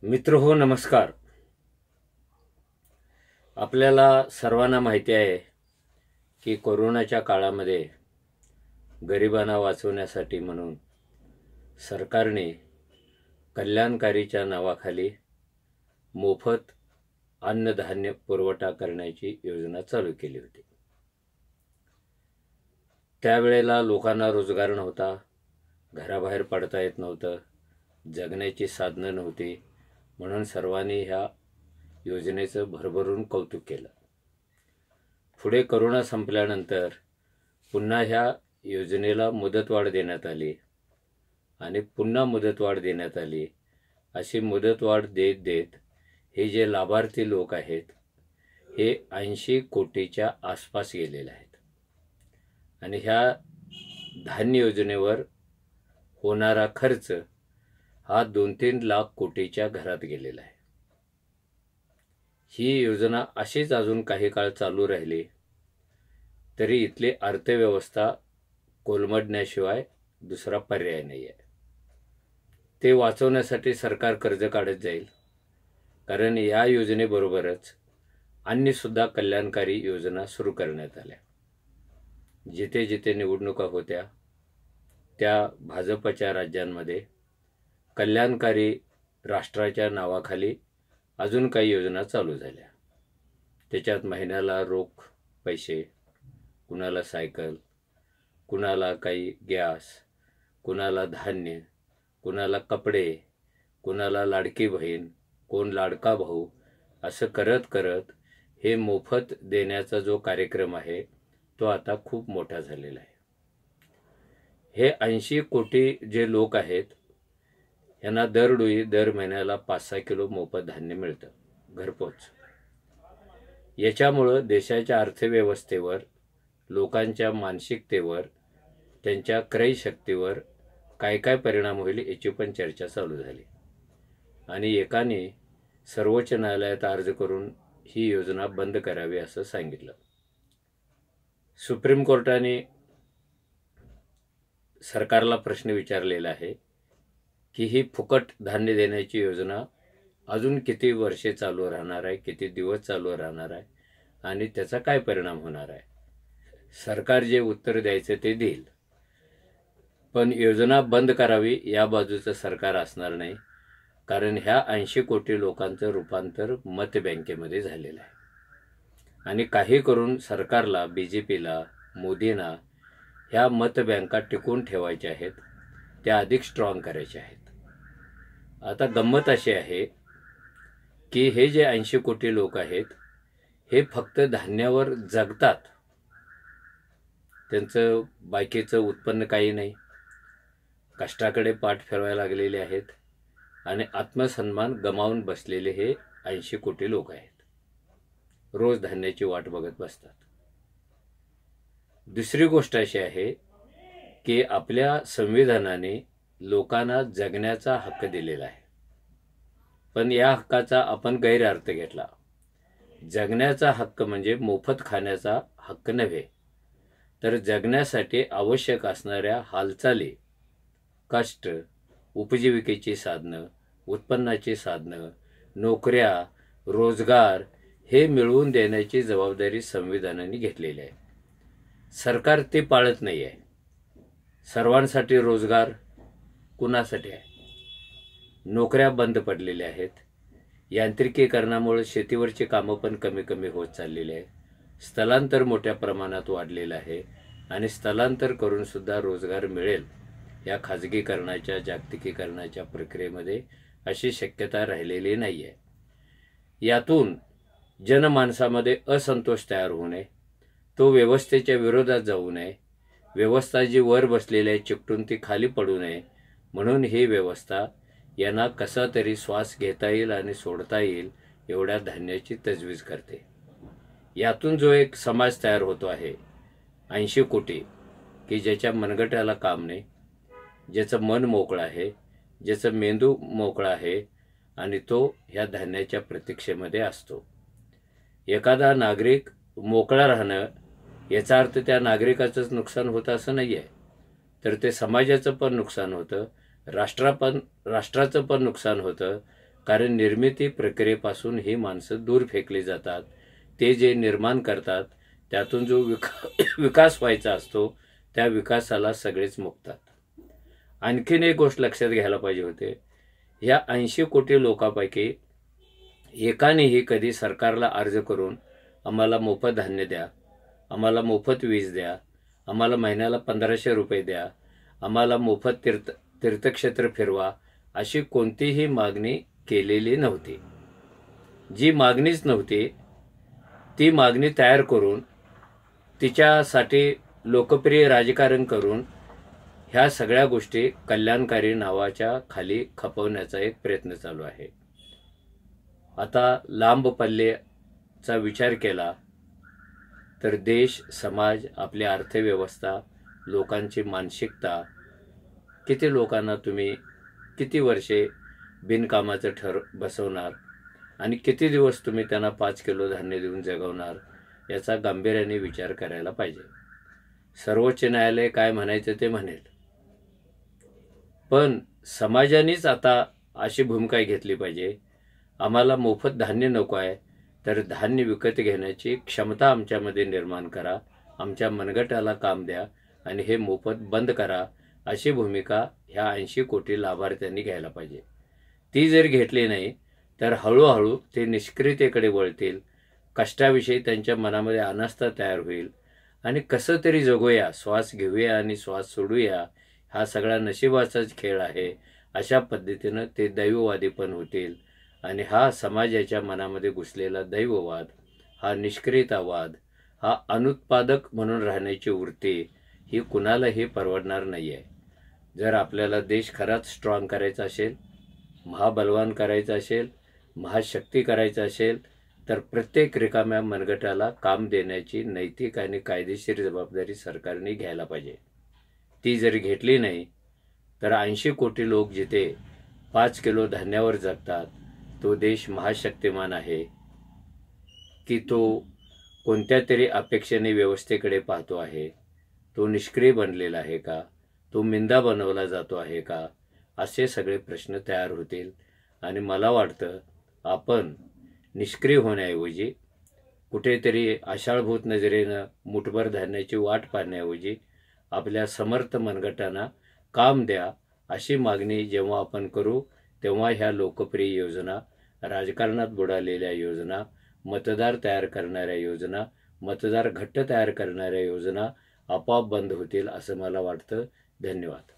मित्रहो नमस्कार. आपल्याला सर्वांना माहिती आहे की कोरोनाच्या काळामध्ये गरिबांना वाचवण्यासाठी म्हणून सरकारने कल्याणकारीच्या नावाखाली मोफत अन्नधान्य पुरवठा करण्याची योजना चालू केली होती. त्यावेळेला लोकांना रोजगार नव्हता, घराबाहेर पडता येत नव्हतं, जगण्याची साधनं नव्हती, म्हणून सर्वांनी ह्या योजनेचं भरभरून कौतुक केलं. पुढे कोरोना संपल्यानंतर पुन्हा ह्या योजनेला मुदतवाढ देण्यात आली आणि पुन्हा मुदतवाढ देण्यात आली. अशी मुदतवाढ देत देत हे जे लाभार्थी लोक आहेत हे 80 कोटीच्या आसपास गेलेले आहेत आणि ह्या धान्य योजनेवर होणारा खर्च हा 2-3 लाख कोटीच्या घरात गेलेला आहे. ही योजना अशीच अजून काही काळ चालू राहिली तरी इथली अर्थव्यवस्था कोलमडण्याशिवाय दुसरा पर्याय नाही आहे. ते वाचवण्यासाठी सरकार कर्ज काढत जाईल, कारण या योजनेबरोबरच अन्यसुद्धा कल्याणकारी योजना सुरू करण्यात आल्या. जिथे जिथे निवडणुका होत्या त्या भाजपच्या राज्यांमध्ये कल्याणकारी राष्ट्राच्या नावाखाली अजून काही योजना चालू झाल्या. त्याच्यात महिन्याला रोख पैसे, कुणाला सायकल, कुणाला काही गॅस, कुणाला धान्य, कुणाला कपडे, कुणाला लाडकी बहीण, कोण लाडका भाऊ, असं करत करत हे मोफत देण्याचा जो कार्यक्रम आहे तो आता खूप मोठा झालेला आहे. हे 80 कोटी जे लोक आहेत यांना दर महिन्याला 5-6 किलो मोफत धान्य मिळतं घरपोच. याच्यामुळं देशाच्या अर्थव्यवस्थेवर, लोकांच्या मानसिकतेवर, त्यांच्या क्रयशक्तीवर काय काय परिणाम होईल याची पण चर्चा चालू झाली आणि एकाने सर्वोच्च न्यायालयात अर्ज करून ही योजना बंद करावी असं सांगितलं. सुप्रीम कोर्टाने सरकारला प्रश्न विचारलेला आहे की ही फुकट धान्य देण्याची योजना अजून किती वर्षे चालू राहणार आहे, किती दिवस चालू राहणार आहे आणि त्याचा काय परिणाम होणार आहे. सरकार जे उत्तर द्यायचं ते देईल, पण योजना बंद करावी या बाजूचं सरकार असणार नाही, कारण ह्या 80 कोटी लोकांचं रूपांतर मतबँकेमध्ये झालेलं आहे आणि काही करून सरकारला, BJPला, मोदींना ह्या मतबँका टिकवून ठेवायच्या आहेत, त्या अधिक स्ट्रॉंग करायच्या आहेत. आता गंमत अशी आहे की हे जे 80 कोटी लोक आहेत हे फक्त धान्यावर जगतात, त्यांचं बाकीचं उत्पन्न काही नाही, कष्टाकडे पाठ फिरवायला लागलेले आहेत आणि आत्मसन्मान गमावून बसलेले हे 80 कोटी लोक आहेत. रोज धान्याची वाट बघत बसतात. दुसरी गोष्ट अशी आहे की आपल्या संविधानाने लोकांना जगण्याचा हक्क दिलेला आहे, पण या हक्काचा आपण गैरअर्थ घेतला. जगण्याचा हक्क म्हणजे मोफत खाण्याचा हक्क नव्हे, तर जगण्यासाठी आवश्यक असणाऱ्या हालचाली, कष्ट, उपजीविकेची साधनं, उत्पन्नाची साधनं, नोकऱ्या, रोजगार हे मिळवून देण्याची जबाबदारी संविधानाने घेतलेली आहे. सरकार ते पाळत नाही आहे. सर्वांसाठी रोजगार कुणासाठी आहे? नोकऱ्या बंद पडलेल्या आहेत. यांत्रिकीकरणामुळे शेतीवरची कामं पण कमी कमी होत चाललेली आहे. स्थलांतर मोठ्या प्रमाणात वाढलेलं आहे आणि स्थलांतर करून सुद्धा रोजगार मिळेल या खाजगीकरणाच्या, जागतिकीकरणाच्या प्रक्रियेमध्ये अशी शक्यता राहिलेली नाही आहे. यातून जनमानसामध्ये असंतोष तयार होऊ नये, तो व्यवस्थेच्या विरोधात जाऊ नये, व्यवस्था जी वर बसलेली आहे चिकटून ती खाली पडू नये, म्हणून ही व्यवस्था यांना कसा तरी श्वास घेता येईल आणि सोडता येईल एवढ्या धान्याची तजवीज करते. यातून जो एक समाज तयार होतो आहे 80 कोटी, की ज्याच्या मनगटाला काम नाही, ज्याचं मन मोकळं आहे, ज्याचं मेंदू मोकळा आहे आणि तो ह्या धान्याच्या प्रतीक्षेमध्ये असतो. एखादा नागरिक मोकळा राहणं याचा अर्थ त्या नागरिकाचंच नुकसान होतं असं नाही आहे, तर ते समाजाचं पण नुकसान होतं, राष्ट्राचं पण नुकसान होतं कारण निर्मिती प्रक्रियेपासून ही माणसं दूर फेकली जातात. ते जे निर्माण करतात त्यातून जो विकास व्हायचा असतो त्या विकासाला सगळेच मुकतात. आणखीन एक गोष्ट लक्षात घ्यायला पाहिजे होते, या 80 कोटी लोकांपैकी एकानेही कधी सरकारला अर्ज करून आम्हाला मोफत धान्य द्या, आम्हाला मोफत वीज द्या, आम्हाला महिन्याला 1500 रुपये द्या, आम्हाला मोफत तीर्थक्षेत्र फिरवा, अशी कोणतीही मागणी केलेली नव्हती. जी मागणीच नव्हती ती मागणी तयार करून तिच्यासाठी लोकप्रिय राजकारण करून ह्या सगळ्या गोष्टी कल्याणकारी नावाच्या खाली खपवण्याचा एक प्रयत्न चालू आहे. आता लांब पल्ल्याचा विचार केला तर देश, समाज, आपली अर्थव्यवस्था, लोकांची मानसिकता, किती लोकांना तुम्ही किती वर्षे बिनकामाचं बसवणार आणि किती दिवस तुम्ही त्यांना 5 किलो धान्य देऊन जगवणार, याचा गांभीर्याने विचार करायला पाहिजे. सर्वोच्च न्यायालय काय म्हणायचं ते म्हणेल, पण समाजानेच आता अशी भूमिका घेतली पाहिजे, आम्हाला मोफत धान्य नको आहे तर धान्य विकत घेण्याची क्षमता आमच्यामध्ये निर्माण करा, आमच्या मनगटाला काम द्या आणि हे मोफत बंद करा, अशी भूमिका ह्या 80 कोटी लाभार्थ्यांनी घ्यायला पाहिजे. ती जर घेतली नाही तर हळूहळू ते निष्क्रियतेकडे वळतील, कष्टाविषयी त्यांच्या मनामध्ये अनास्था तयार होईल आणि कसं तरी जगूया, श्वास घेऊया आणि श्वास सोडूया, हा सगळा नशिबाचाच खेळ आहे, अशा पद्धतीनं ते दैववादी पण होतील. आणि हा समाजाच्या मनामध्ये घुसलेला दैववाद, हा निष्क्रियतावाद, हा अनुत्पादक म्हणून राहण्याची वृत्ती ही कुणालाही परवडणार नाही आहे. जर आपल्याला देश खराच स्ट्रॉंग करायचा असेल, महाबलवान करायचा असेल, महाशक्ती करायचा असेल, तर प्रत्येक रिकाम्या मनगटाला काम देण्याची नैतिक आणि कायदेशीर जबाबदारी सरकारने घ्यायला पाहिजे. ती जर घेतली नाही तर 80 कोटी लोक जिथे 5 किलो धान्यावर जगतात, तो देश महाशक्तिमान आहे की तो कोणत्या तरी अपेक्षेने व्यवस्थेकडे पाहतो आहे, तो निष्क्रिय बनलेला आहे का, तो मिंदा बनवला जातो आहे का, असे सगळे प्रश्न तयार होतील. आणि मला वाटतं आपण निष्क्रिय होण्याऐवजी, कुठेतरी आशाळभूत नजरेनं मुठभर धान्याची वाट पाहण्याऐवजी आपल्या समर्थ मनगटांना काम द्या, अशी मागणी जेव्हा आपण करू तेव्हा ह्या लोकप्रिय योजना, राजकारणात बुडालेल्या योजना, मतदार तयार करणाऱ्या योजना, मतदार घट्ट तयार करणाऱ्या योजना आपोआप बंद होतील असं मला वाटतं. धन्यवाद.